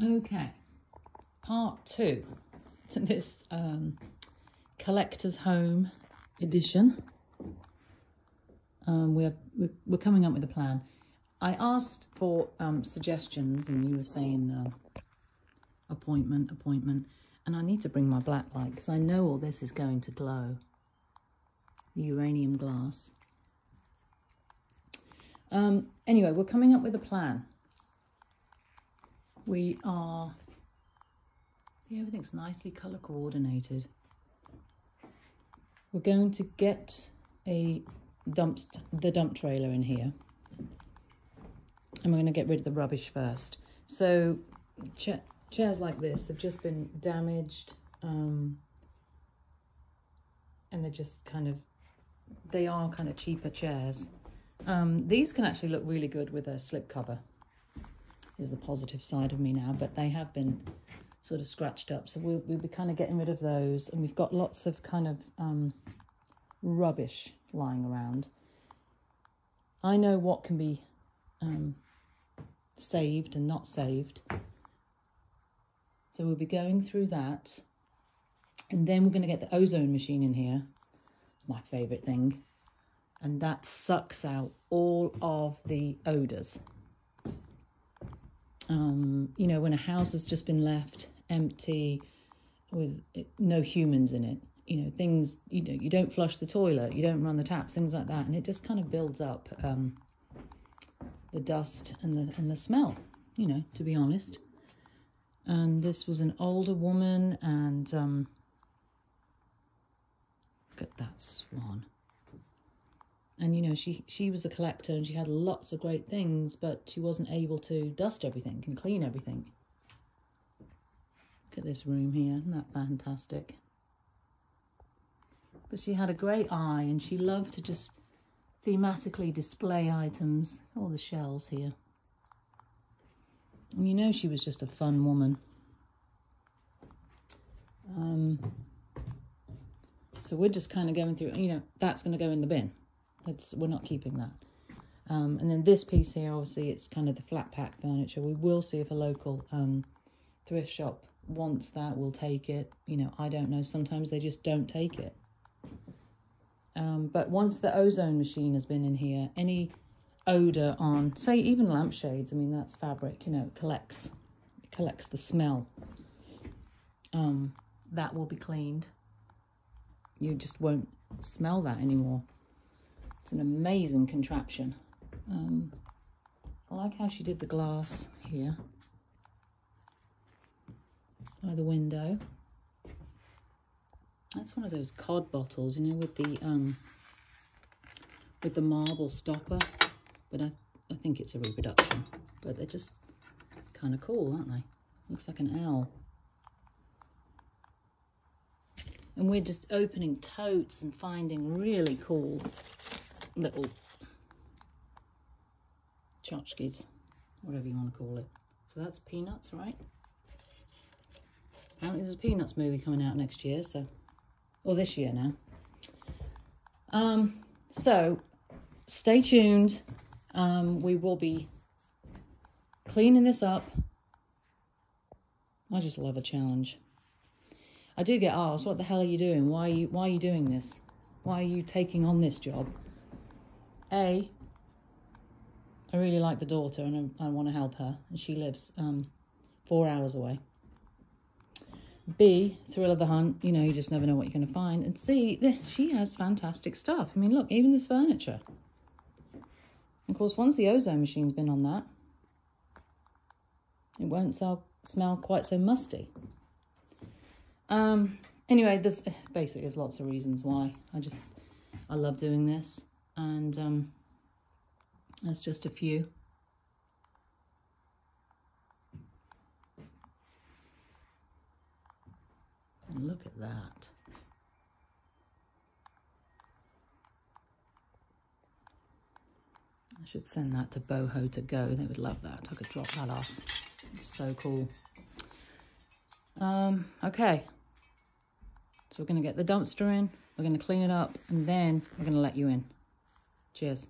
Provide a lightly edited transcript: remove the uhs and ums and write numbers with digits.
Okay, part 2 to this collector's home edition. We're coming up with a plan. I asked for suggestions, and you were saying appointment, and I need to bring my black light because I know all this is going to glow. The uranium glass. Anyway, we're coming up with a plan. We are, everything's nicely colour coordinated. We're going to get the dump trailer in here, and we're going to get rid of the rubbish first. So chairs like this have just been damaged, and they're just they are kind of cheaper chairs. These can actually look really good with a slip cover, is the positive side of me now, but they have been sort of scratched up, so we'll be kind of getting rid of those. And we've got lots of kind of rubbish lying around. I know what can be saved and not saved, so we'll be going through that. And then we're going to get the ozone machine in here. It's my favourite thing, and that sucks out all of the odours. You know, when a house has just been left empty with no humans in it, you know, things, you know, you don't flush the toilet, you don't run the taps, things like that, and it just kind of builds up the dust and the smell, you know, to be honest. And this was an older woman, and look at that swan. And, you know, she was a collector, and she had lots of great things, but she wasn't able to dust everything and clean everything. Look at this room here. Isn't that fantastic? But she had a great eye, and she loved to just thematically display items. All the shells here. And you know she was just a fun woman. So we're just kind of going through, you know, that's going to go in the bin. We're not keeping that. And then this piece here, obviously, it's kind of the flat pack furniture. We will see if a local thrift shop wants that. We'll take it. You know, I don't know. Sometimes they just don't take it. But once the ozone machine has been in here, any odour on, say, even lampshades, I mean, that's fabric, you know, it collects the smell. That will be cleaned. You just won't smell that anymore. It's an amazing contraption. I like how she did the glass here by the window. That's one of those cod bottles, you know, with the marble stopper. But I think it's a reproduction. But they're just kind of cool, aren't they? Looks like an owl. And we're just opening totes and finding really cool little tchotchkes, whatever you want to call it. So that's Peanuts, right? Apparently there's a Peanuts movie coming out next year, so, or this year now. So stay tuned. We will be cleaning this up. I just love a challenge. I do get asked, what the hell are you doing? Why are you doing this? Why are you taking on this job? A, I really like the daughter, and I want to help her, and she lives 4 hours away. B, thrill of the hunt, you know, you just never know what you're going to find. And C, she has fantastic stuff. I mean, look, even this furniture. Of course, once the ozone machine's been on that, it won't smell quite so musty. Anyway, there's lots of reasons why. I love doing this, and that's just a few. And look at that. I should send that to Boho to go. They would love that. I could drop that off. It's so cool. Okay. So we're going to get the dumpster in, we're going to clean it up, and then we're going to let you in. Cheers.